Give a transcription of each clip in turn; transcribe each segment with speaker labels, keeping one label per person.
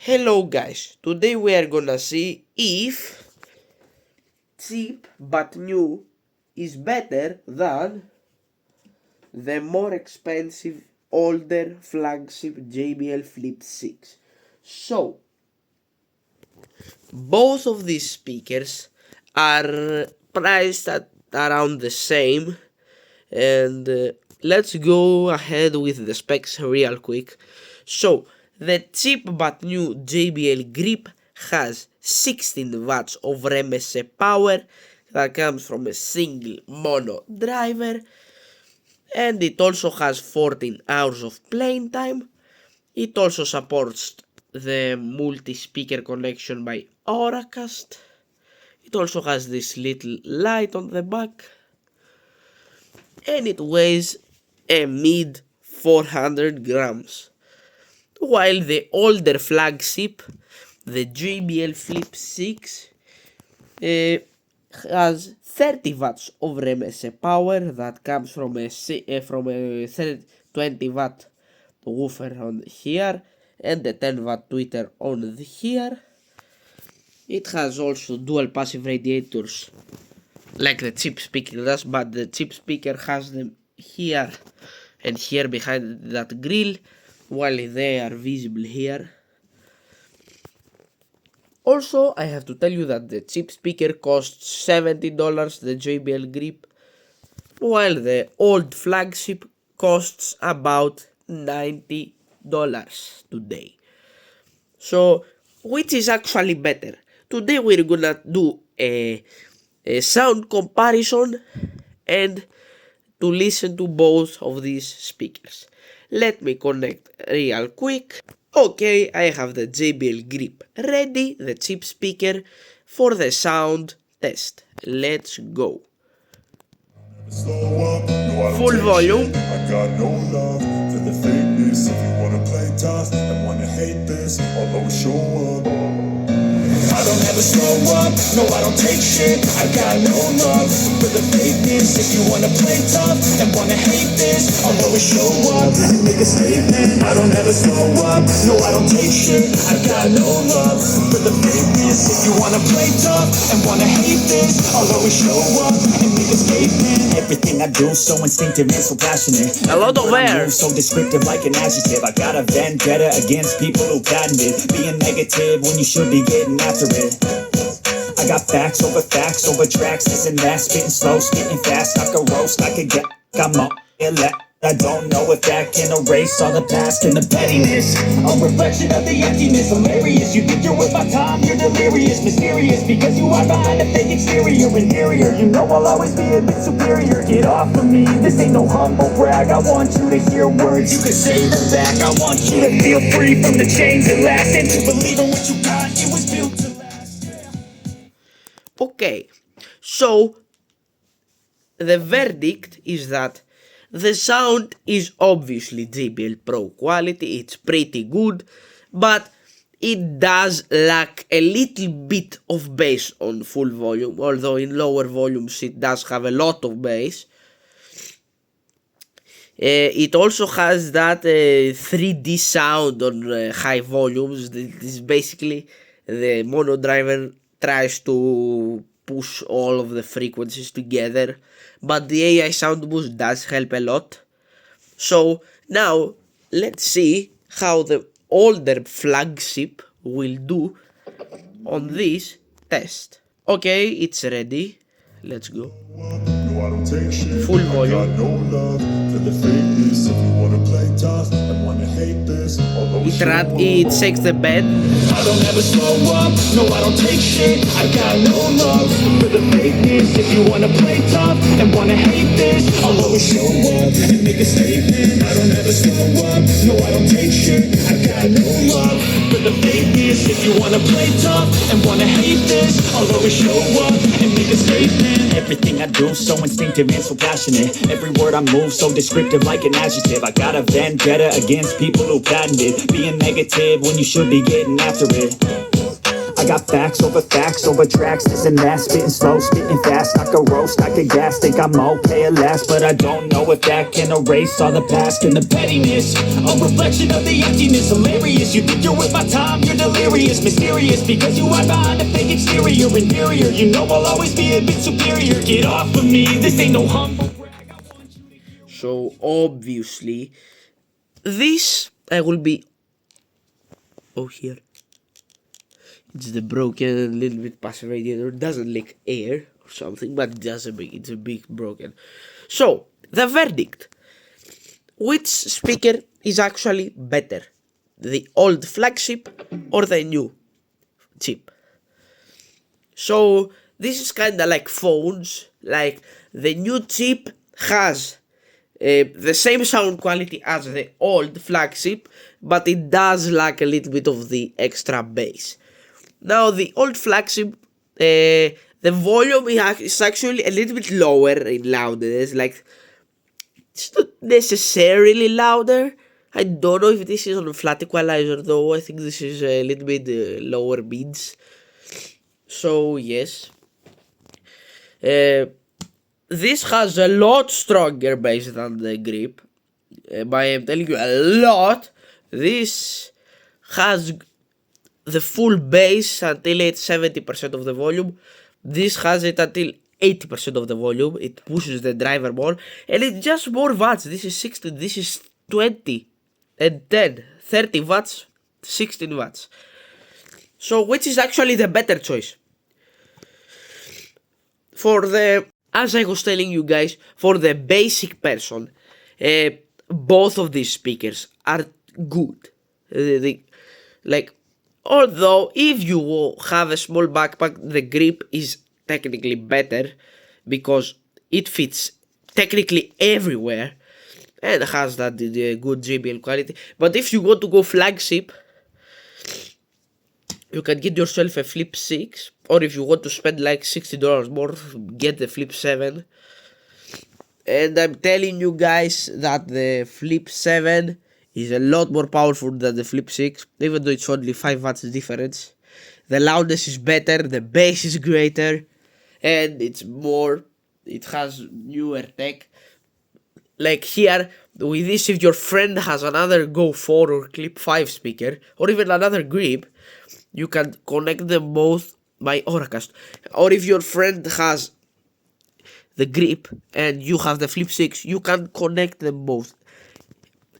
Speaker 1: Hello guys, today we are gonna see if cheap but new is better than the more expensive older flagship JBL Flip 6. So, both of these speakers are priced at around the same, and let's go ahead with the specs real quick. So, the cheap but new JBL Grip has 16 watts of RMS power that comes from a single mono driver, and it also has 14 hours of playing time. It also supports the multi-speaker connection by Auracast. It also has this little light on the back, and it weighs a mid 400 grams. While the older flagship, the JBL Flip 6, has 30 watts of RMS power that comes from a 20 watt woofer on here and a 10 watt tweeter on here. It has also dual passive radiators like the cheap speaker does, but the cheap speaker has them here and here behind that grill, while they are visible here. Also, I have to tell you that the cheap speaker costs $70, the JBL Grip, while the old flagship costs about $90 today. So, which is actually better? Today we're gonna do a sound comparison and to listen to both of these speakers. Let me connect real quick. Okay, I have the JBL Grip ready, the cheap speaker, for the sound test. Let's go. Full volume.
Speaker 2: I got no love for the fakeness. If you wanna play tough and wanna hate this, I'll always show up. I don't ever slow up, no I don't take shit. I got no love for the fakeness. If you wanna play tough and wanna hate this, I'll always show up and make a statement. I don't ever slow up, no I don't take shit. I got no love for the fakeness. If you wanna play tough and wanna hate this, I'll always show up and make a statement. Everything I do so instinctive and so passionate.
Speaker 1: A lot of air.
Speaker 2: So descriptive like an adjective. I got a vendetta against people who patented being negative when you should be getting after it. I got facts over tracks, this and that, spitting slow, spitting fast, like a roast, like a get. I'm up, I don't know if that can erase all the past and the pettiness. A reflection of the emptiness, hilarious. You think you're worth my time, you're delirious, mysterious, because you are behind a fake exterior. Interior, you know I'll always be a bit superior. Get off of me, this ain't no humble brag. I want you to hear words, you can say them back. I want you to feel free from the chains that last, and to believe in what you got, it was built to last.
Speaker 1: Okay, so the verdict is that the sound is obviously JBL Pro quality, it's pretty good, but it does lack a little bit of bass on full volume, although in lower volumes it does have a lot of bass. It also has that 3D sound on high volumes. This is basically the mono driver tries to push all of the frequencies together, but the AI sound boost does help a lot. So now let's see how the older flagship will do on this test. Okay, it's ready. Let's go. Full volume. It shakes the bed.
Speaker 2: I don't ever slow up, no I don't take shit. I got no love for the fakeness. If you wanna play tough and wanna hate this, I'll always show up and make a statement. I don't ever slow up, no I don't take shit. I got no love for the fakeness. If you wanna play tough and wanna hate this, I'll always show up and make a statement. Everything I do so instinctive and so passionate. Every word I move so descriptive like an adjective. I got a vendetta against people who patented being negative when you should be getting after it. I I got facts over tracks, this and that, spitting slow, spitting fast. I could roast, I could gas, think I'm okay at last, but I don't know if that can erase all the past and the pettiness. A reflection of the emptiness, hilarious. You think you're worth my time, you're delirious, mysterious, because you hide behind a fake exterior, inferior. You know I'll always be a bit superior. Get off of me, this ain't no humble brag. I want you to hear.
Speaker 1: So obviously, this I will be. Oh, here. It's the broken, little bit passive radiator. Doesn't leak air or something, but it's a big broken. So the verdict: which speaker is actually better, the old Flagship or the new chip? So this is kind of like phones. Like the new chip has the same sound quality as the old Flagship, but it does lack a little bit of the extra bass. Now the old Flagship, the volume is actually a little bit lower in loudness. Like it's not necessarily louder. I don't know if this is on a flat equalizer though. I think this is a little bit lower mids. So yes, this has a lot stronger bass than the Grip. But I'm telling you, a lot. This has the full bass until it's 70% of the volume. This has it until 80% of the volume. It pushes the driver more, and it's just more watts. This is 60, this is 20 and 10, 30 watts, 16 watts. So which is actually the better choice? As I was telling you guys, for the basic person, both of these speakers are good. Although if you have a small backpack, the Grip is technically better because it fits technically everywhere and has that good JBL quality. But if you want to go Flagship, you can get yourself a Flip 6, or if you want to spend like $60 more, get the Flip 7. And I'm telling you guys that the Flip 7 is a lot more powerful than the Flip 6, even though it's only 5 watts difference. The loudness is better, the bass is greater, and it has newer tech. Like here, with this, if your friend has another Go 4 or Clip 5 speaker, or even another Grip, you can connect them both by Auracast. Or if your friend has the Grip and you have the Flip 6, you can connect them both.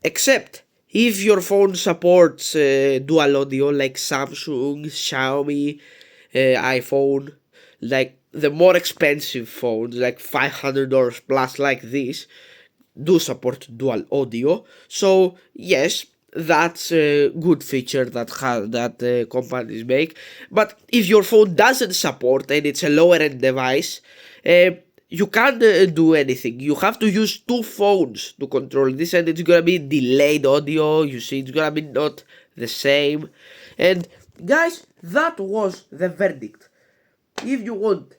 Speaker 1: Except if your phone supports dual audio like Samsung, Xiaomi, iPhone, like the more expensive phones, like $500 plus like this, do support dual audio. So yes, that's a good feature that companies make. But if your phone doesn't support and it's a lower end device, you can't do anything. You have to use two phones to control this, and it's gonna be delayed audio. You see, it's gonna be not the same. And guys, that was the verdict. If you want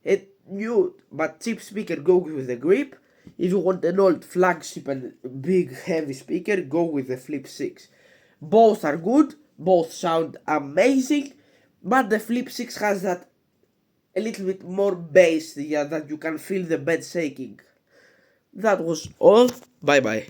Speaker 1: a new but cheap speaker, go with the Grip. If you want an old Flagship and big heavy speaker, go with the Flip 6. Both are good, both sound amazing, but the Flip 6 has that a little bit more bass, that you can feel the bed shaking. That was all. Bye bye.